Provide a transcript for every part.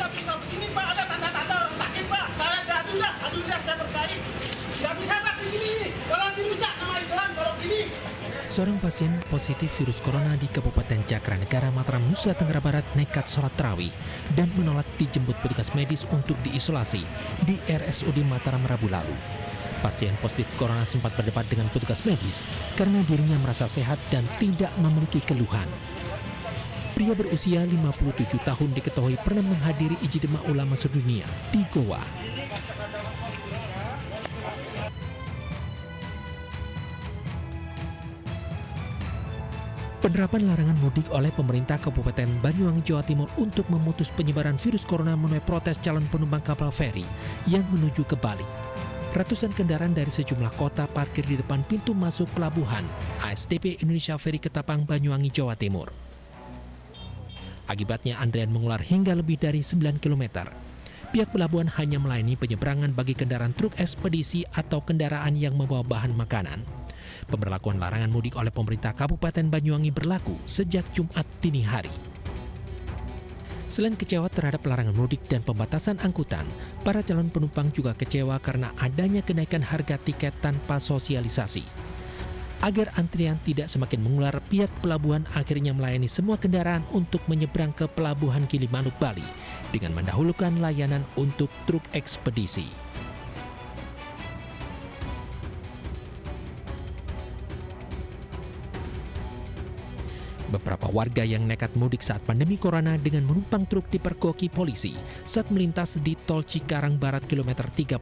nggak bisa begini Pak, ada tanda-tanda orang sakit Pak. Saya ada saya terkait. Nggak bisa Pak begini, kalau dirusak sama Ibuan, kalau gini. Seorang pasien positif virus corona di Kabupaten Cakranegara, Mataram, Nusa Tenggara Barat nekat sholat tarawih dan menolak dijemput petugas medis untuk diisolasi di RSUD Mataram Rabu lalu. Pasien positif corona sempat berdebat dengan petugas medis karena dirinya merasa sehat dan tidak memiliki keluhan. Pria berusia 57 tahun diketahui pernah menghadiri Ijtima Ulama Sedunia di Goa. Penerapan larangan mudik oleh pemerintah Kabupaten Banyuwangi, Jawa Timur untuk memutus penyebaran virus corona menuai protes calon penumpang kapal feri yang menuju ke Bali. Ratusan kendaraan dari sejumlah kota parkir di depan pintu masuk pelabuhan ASDP Indonesia Ferry Ketapang, Banyuwangi, Jawa Timur. Akibatnya antrean mengular hingga lebih dari 9 km. Pihak pelabuhan hanya melayani penyeberangan bagi kendaraan truk ekspedisi atau kendaraan yang membawa bahan makanan. Pemberlakuan larangan mudik oleh pemerintah Kabupaten Banyuwangi berlaku sejak Jumat dini hari. Selain kecewa terhadap larangan mudik dan pembatasan angkutan, para calon penumpang juga kecewa karena adanya kenaikan harga tiket tanpa sosialisasi. Agar antrian tidak semakin mengular, pihak pelabuhan akhirnya melayani semua kendaraan untuk menyeberang ke Pelabuhan Gilimanuk, Bali dengan mendahulukan layanan untuk truk ekspedisi. Beberapa warga yang nekat mudik saat pandemi corona dengan menumpang truk dipergoki polisi saat melintas di Tol Cikarang Barat kilometer 31.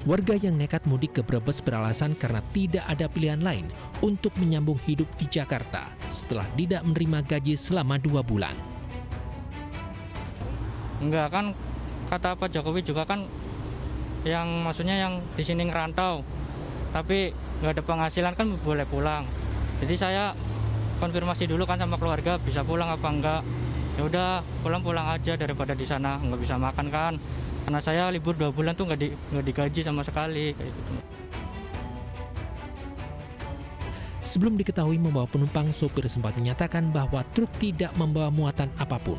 Warga yang nekat mudik ke Brebes beralasan karena tidak ada pilihan lain untuk menyambung hidup di Jakarta setelah tidak menerima gaji selama 2 bulan. Enggak kan, kata Pak Jokowi juga kan yang maksudnya yang di sini ngerantau, tapi nggak ada penghasilan kan boleh pulang. Jadi saya konfirmasi dulu kan sama keluarga bisa pulang apa enggak. Ya udah pulang aja daripada di sana nggak bisa makan kan. Karena saya libur 2 bulan tuh nggak digaji sama sekali kayak gitu. Sebelum diketahui membawa penumpang, sopir sempat menyatakan bahwa truk tidak membawa muatan apapun.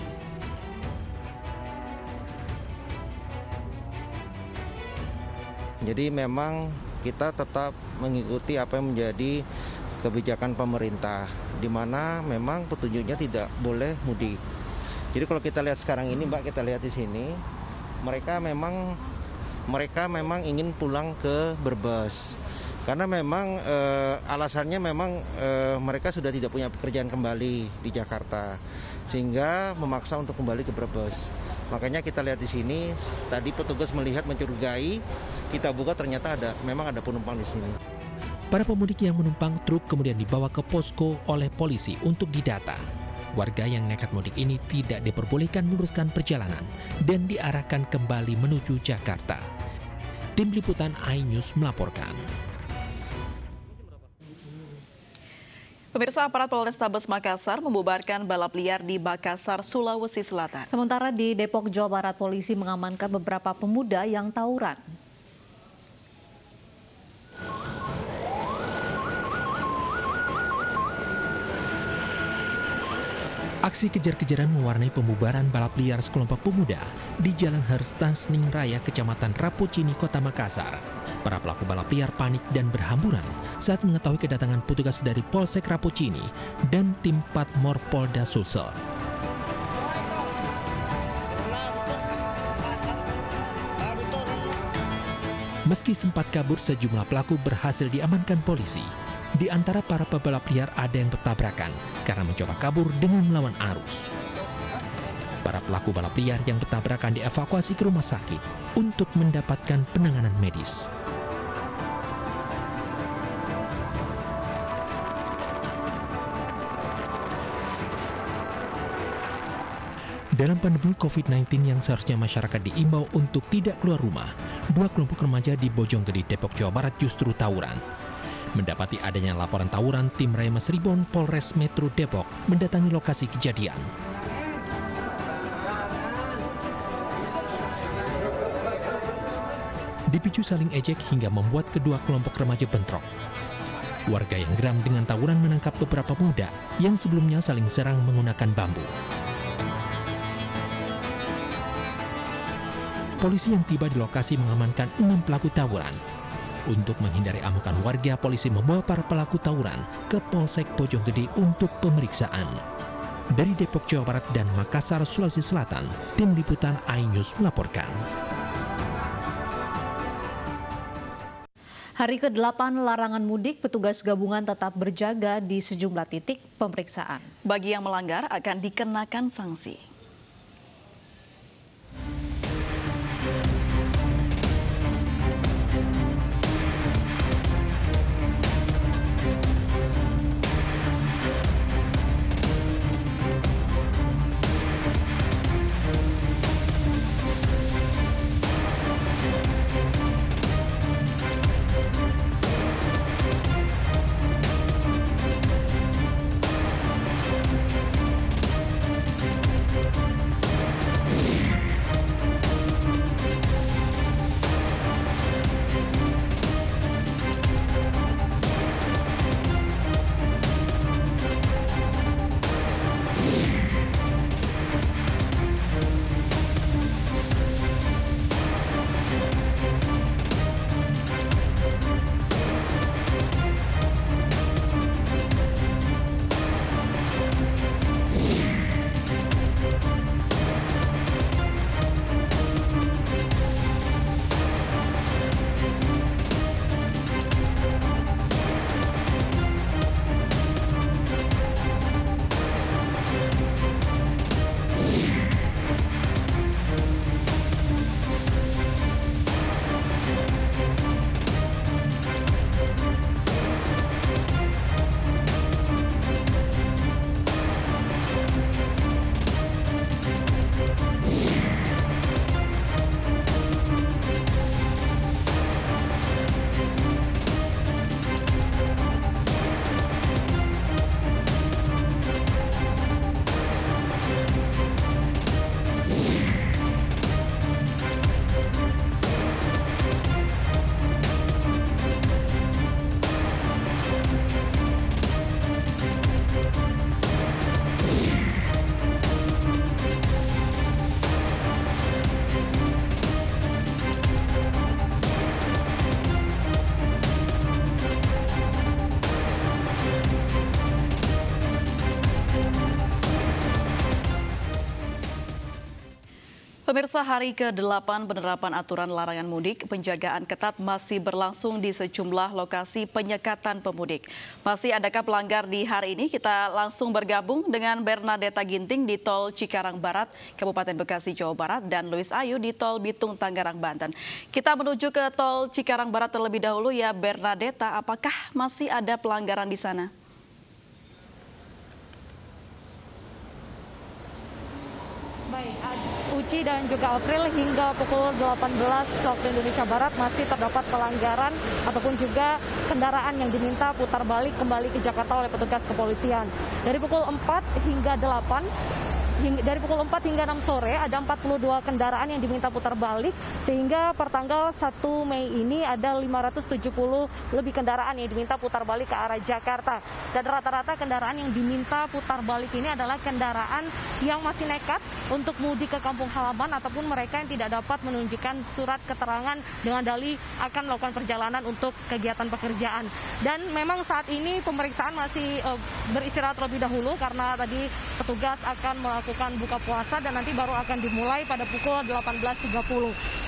Jadi memang kita tetap mengikuti apa yang menjadi kebijakan pemerintah, di mana memang petunjuknya tidak boleh mudik. Jadi kalau kita lihat sekarang ini, Mbak, kita lihat di sini, mereka memang ingin pulang ke Brebes. Karena memang alasannya memang mereka sudah tidak punya pekerjaan kembali di Jakarta, sehingga memaksa untuk kembali ke Brebes. Makanya kita lihat di sini, tadi petugas melihat mencurigai, kita buka ternyata memang ada penumpang di sini. Para pemudik yang menumpang truk kemudian dibawa ke posko oleh polisi untuk didata. Warga yang nekat mudik ini tidak diperbolehkan meneruskan perjalanan dan diarahkan kembali menuju Jakarta. Tim Liputan iNews melaporkan. Pemirsa, aparat Polrestabes Makassar membubarkan balap liar di Makassar, Sulawesi Selatan. Sementara di Depok, Jawa Barat, polisi mengamankan beberapa pemuda yang tawuran. Aksi kejar-kejaran mewarnai pembubaran balap liar sekelompok pemuda di Jalan Harstasning Raya, Kecamatan Rapocini, Kota Makassar. Para pelaku balap liar panik dan berhamburan saat mengetahui kedatangan petugas dari Polsek Rapocini dan tim Patmor Polda Sulsel. Meski sempat kabur, sejumlah pelaku berhasil diamankan polisi. Di antara para pebalap liar ada yang bertabrakan karena mencoba kabur dengan melawan arus. Para pelaku balap liar yang bertabrakan dievakuasi ke rumah sakit untuk mendapatkan penanganan medis. Dalam pandemi COVID-19 yang seharusnya masyarakat diimbau untuk tidak keluar rumah, 2 kelompok remaja di Bojonggede, Depok, Jawa Barat justru tawuran. Mendapati adanya laporan tawuran, tim Remas Ribon Polres Metro Depok mendatangi lokasi kejadian. Dipicu saling ejek hingga membuat kedua kelompok remaja bentrok. Warga yang geram dengan tawuran menangkap beberapa pemuda yang sebelumnya saling serang menggunakan bambu. polisi yang tiba di lokasi mengamankan 6 pelaku tawuran. Untuk menghindari amukan warga, polisi membawa para pelaku tawuran ke Polsek Bojonggede untuk pemeriksaan. Dari Depok, Jawa Barat dan Makassar, Sulawesi Selatan, tim liputan iNews melaporkan. Hari ke-8 larangan mudik, petugas gabungan tetap berjaga di sejumlah titik pemeriksaan. Bagi yang melanggar akan dikenakan sanksi. Pemirsa, hari ke-8 penerapan aturan larangan mudik, penjagaan ketat masih berlangsung di sejumlah lokasi penyekatan pemudik. Masih adakah pelanggar di hari ini? Kita langsung bergabung dengan Bernadetta Ginting di Tol Cikarang Barat, Kabupaten Bekasi, Jawa Barat, dan Luis Ayu di Tol Bitung, Tangerang, Banten. Kita menuju ke Tol Cikarang Barat terlebih dahulu ya, Bernadetta. Apakah masih ada pelanggaran di sana? Baik, Uci dan juga April, hingga pukul 18 waktu Indonesia Barat masih terdapat pelanggaran ataupun juga kendaraan yang diminta putar balik kembali ke Jakarta oleh petugas kepolisian. Dari pukul 4 hingga 6 sore ada 42 kendaraan yang diminta putar balik, sehingga per tanggal 1 Mei ini ada 570 lebih kendaraan yang diminta putar balik ke arah Jakarta. Dan rata-rata kendaraan yang diminta putar balik ini adalah kendaraan yang masih nekat untuk mudik ke kampung halaman ataupun mereka yang tidak dapat menunjukkan surat keterangan dengan dalih akan melakukan perjalanan untuk kegiatan pekerjaan. Dan memang saat ini pemeriksaan masih beristirahat terlebih dahulu karena tadi petugas akan melakukan buka puasa dan nanti baru akan dimulai pada pukul 18.30.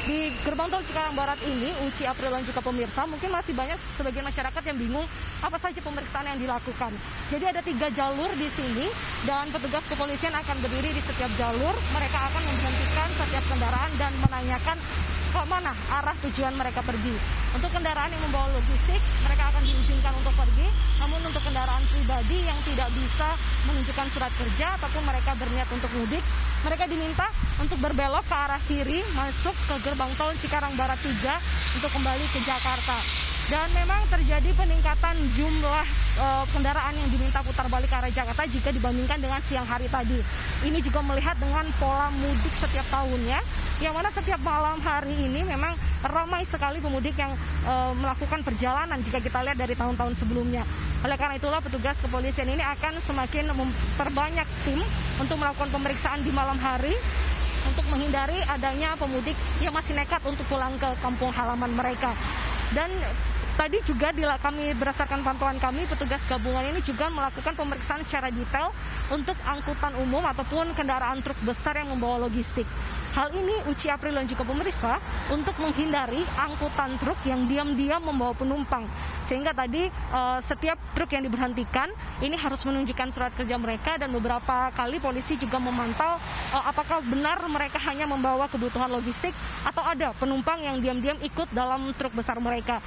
Di gerbang tol Cikarang Barat ini, Uci, April, dan juga pemirsa, mungkin masih banyak sebagian masyarakat yang bingung apa saja pemeriksaan yang dilakukan. Jadi ada 3 jalur di sini dan petugas kepolisian akan berdiri di setiap jalur. Mereka akan memberhentikan setiap kendaraan dan menanyakan ke mana arah tujuan mereka pergi. Untuk kendaraan yang membawa logistik, mereka akan diizinkan untuk pergi. Namun untuk kendaraan pribadi yang tidak bisa menunjukkan surat kerja ataupun mereka berniat untuk mudik, mereka diminta untuk berbelok ke arah kiri masuk ke gerbang tol Cikarang Barat 3 untuk kembali ke Jakarta. Dan memang terjadi peningkatan jumlah kendaraan yang diminta putar balik ke arah Jakarta jika dibandingkan dengan siang hari tadi. Ini juga melihat dengan pola mudik setiap tahunnya, yang mana setiap malam hari ini memang ramai sekali pemudik yang melakukan perjalanan jika kita lihat dari tahun-tahun sebelumnya. Oleh karena itulah petugas kepolisian ini akan semakin memperbanyak tim untuk melakukan pemeriksaan di malam hari untuk menghindari adanya pemudik yang masih nekat untuk pulang ke kampung halaman mereka. Dan tadi juga kami berdasarkan pantauan kami, petugas gabungan ini juga melakukan pemeriksaan secara detail untuk angkutan umum ataupun kendaraan truk besar yang membawa logistik. Hal ini Uci, April dan juga pemirsa untuk menghindari angkutan truk yang diam-diam membawa penumpang. Sehingga tadi setiap truk yang diberhentikan ini harus menunjukkan surat kerja mereka, dan beberapa kali polisi juga memantau apakah benar mereka hanya membawa kebutuhan logistik atau ada penumpang yang diam-diam ikut dalam truk besar mereka.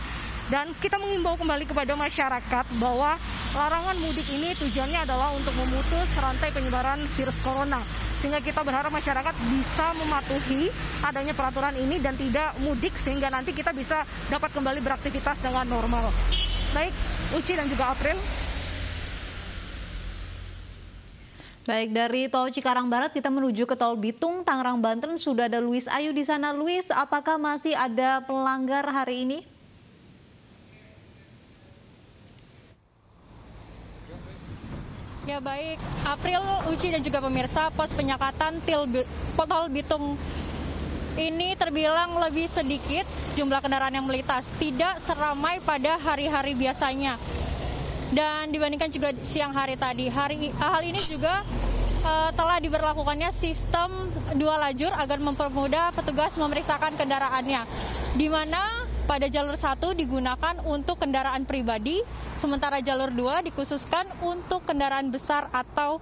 Dan kita mengimbau kembali kepada masyarakat bahwa larangan mudik ini tujuannya adalah untuk memutus rantai penyebaran virus corona. Sehingga kita berharap masyarakat bisa mematuhi adanya peraturan ini dan tidak mudik, sehingga nanti kita bisa dapat kembali beraktivitas dengan normal. Baik, Uci dan juga April. Baik, dari tol Cikarang Barat kita menuju ke tol Bitung, Tangerang, Banten. Sudah ada Luis Ayu di sana. Luis, apakah masih ada pelanggar hari ini? Ya baik, April, Uci dan juga pemirsa, pos penyekatan tol Bitung ini terbilang lebih sedikit jumlah kendaraan yang melintas, tidak seramai pada hari-hari biasanya. Dan dibandingkan juga siang hari tadi, hal ini juga telah diberlakukannya sistem 2 lajur agar mempermudah petugas memeriksakan kendaraannya, di mana pada jalur 1 digunakan untuk kendaraan pribadi, sementara jalur 2 dikhususkan untuk kendaraan besar atau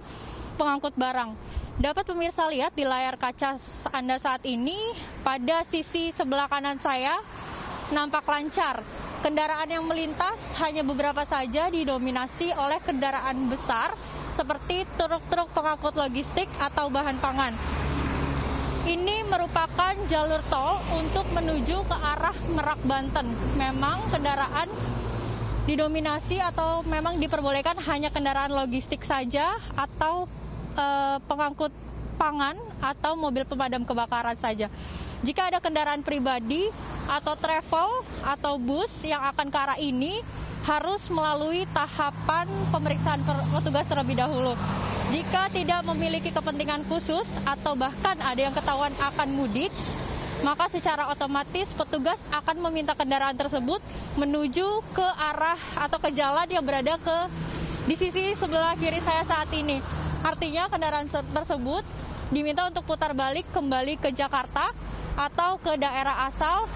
pengangkut barang. Dapat pemirsa lihat di layar kaca Anda saat ini, pada sisi sebelah kanan saya nampak lancar. Kendaraan yang melintas hanya beberapa saja didominasi oleh kendaraan besar seperti truk-truk pengangkut logistik atau bahan pangan. Ini merupakan jalur tol untuk menuju ke arah Merak, Banten. Memang kendaraan didominasi atau memang diperbolehkan hanya kendaraan logistik saja atau pengangkut pangan atau mobil pemadam kebakaran saja. Jika ada kendaraan pribadi atau travel atau bus yang akan ke arah ini harus melalui tahapan pemeriksaan petugas terlebih dahulu. Jika tidak memiliki kepentingan khusus atau bahkan ada yang ketahuan akan mudik, maka secara otomatis petugas akan meminta kendaraan tersebut menuju ke arah atau ke jalan yang berada di sisi sebelah kiri saya saat ini. Artinya kendaraan tersebut diminta untuk putar balik kembali ke Jakarta atau ke daerah asal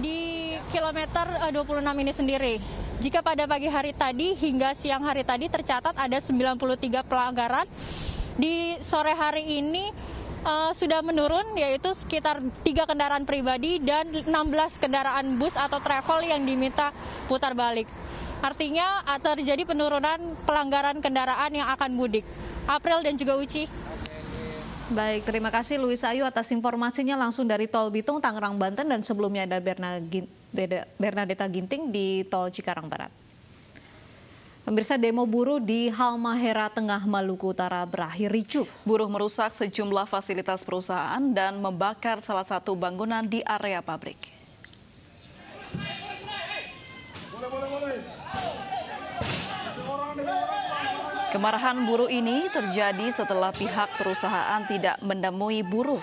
di kilometer 26 ini sendiri. Jika pada pagi hari tadi hingga siang hari tadi tercatat ada 93 pelanggaran, di sore hari ini sudah menurun, yaitu sekitar 3 kendaraan pribadi dan 16 kendaraan bus atau travel yang diminta putar balik. Artinya terjadi penurunan pelanggaran kendaraan yang akan mudik. April dan juga Uci. Baik, terima kasih Luis Ayu atas informasinya langsung dari tol Bitung, Tangerang, Banten, dan sebelumnya ada Bernadetta Ginting di tol Cikarang Barat. Pemirsa, demo buruh di Halmahera Tengah, Maluku Utara berakhir ricuh. Buruh merusak sejumlah fasilitas perusahaan dan membakar salah satu bangunan di area pabrik. Kemarahan buruh ini terjadi setelah pihak perusahaan tidak menemui buruh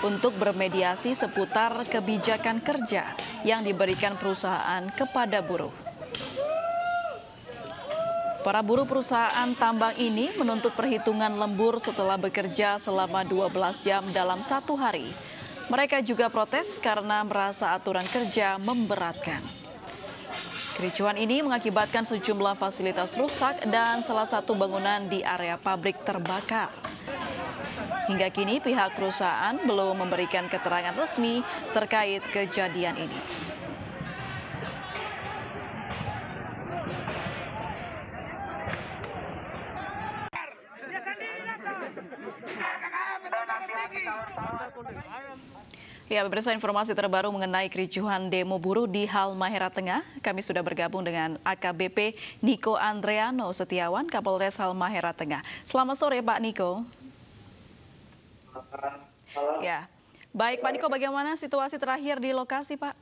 untuk bermediasi seputar kebijakan kerja yang diberikan perusahaan kepada buruh. Para buruh perusahaan tambang ini menuntut perhitungan lembur setelah bekerja selama 12 jam dalam 1 hari. Mereka juga protes karena merasa aturan kerja memberatkan. Kericuhan ini mengakibatkan sejumlah fasilitas rusak dan salah satu bangunan di area pabrik terbakar. Hingga kini pihak perusahaan belum memberikan keterangan resmi terkait kejadian ini. Ya, pemirsa, informasi terbaru mengenai kericuhan demo buruh di Halmahera Tengah. Kami sudah bergabung dengan AKBP Niko Andreano Setiawan, Kapolres Halmahera Tengah. Selamat sore, Pak Niko. Ya, baik Pak Niko, bagaimana situasi terakhir di lokasi, Pak?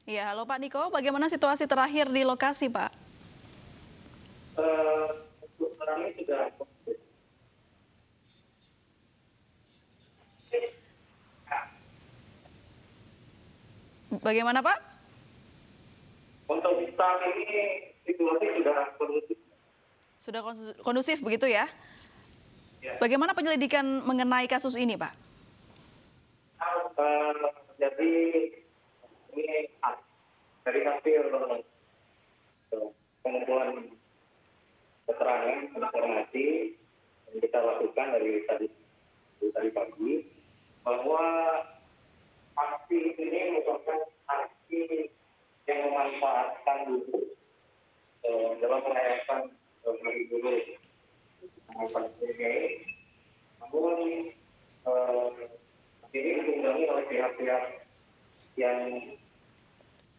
Iya, Ya, halo Pak Niko, bagaimana situasi terakhir di lokasi, Pak? Sekarang ini sudah Bagaimana, Pak? untuk saat ini situasi sudah kondusif. Sudah kondusif begitu ya? Ya. Bagaimana penyelidikan mengenai kasus ini, Pak? Jadi ini dari hasil pengumpulan keterangan informasi yang kita lakukan dari tadi pagi bahwa aksi ini merupakan aksi yang memanfaatkan dulu dalam merayakan hari buruh tanggal 4 Mei. Namun ini ditunggangi oleh pihak-pihak yang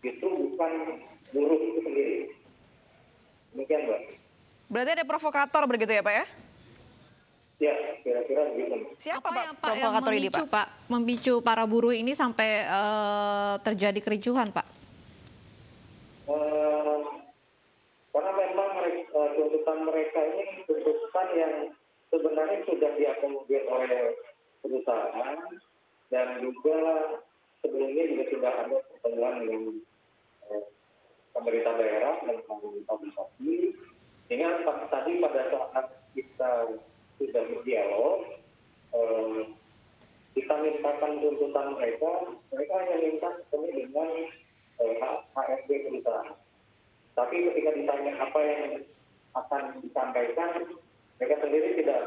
itu bukan buruh itu sendiri. Demikian, Mbak. Berarti ada provokator begitu ya, Pak ya? Ya, kira-kira begitu. Siapa Apa Pak provokator ini, Pak? Memicu para buruh ini sampai terjadi kericuhan, Pak? Karena memang tuntutan mereka ini tuntutan yang sebenarnya sudah diakomodir oleh perusahaan dan juga sebelumnya juga sudah ada pertemuan dengan pemerintah daerah dan pemerintah pusat. Sehingga tadi pada saat kita sudah berdialog, kita mintakan tuntutan mereka hanya minta ketemu dengan HRD perusahaan. Tapi ketika ditanya apa yang akan disampaikan, mereka sendiri tidak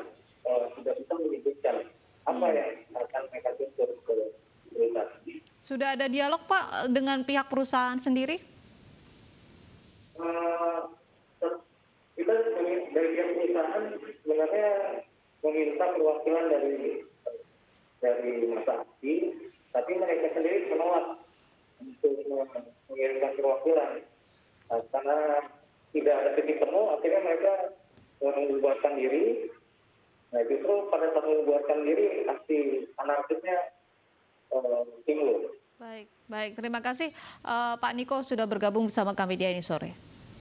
bisa menyebutkan apa yang akan mereka tuntut ke perusahaan. Sudah ada dialog, Pak, dengan pihak perusahaan sendiri? Kita dari pihak perusahaan sebenarnya meminta perwakilan dari masa aksi, tapi mereka sendiri menolak untuk mengirimkan perwakilan. Karena tidak ada titik temu, akhirnya mereka membubarkan diri. Nah, justru pada saat membubarkan diri, aksi anarkisnya timbul. Baik. Terima kasih Pak Niko sudah bergabung bersama kami di ini sore.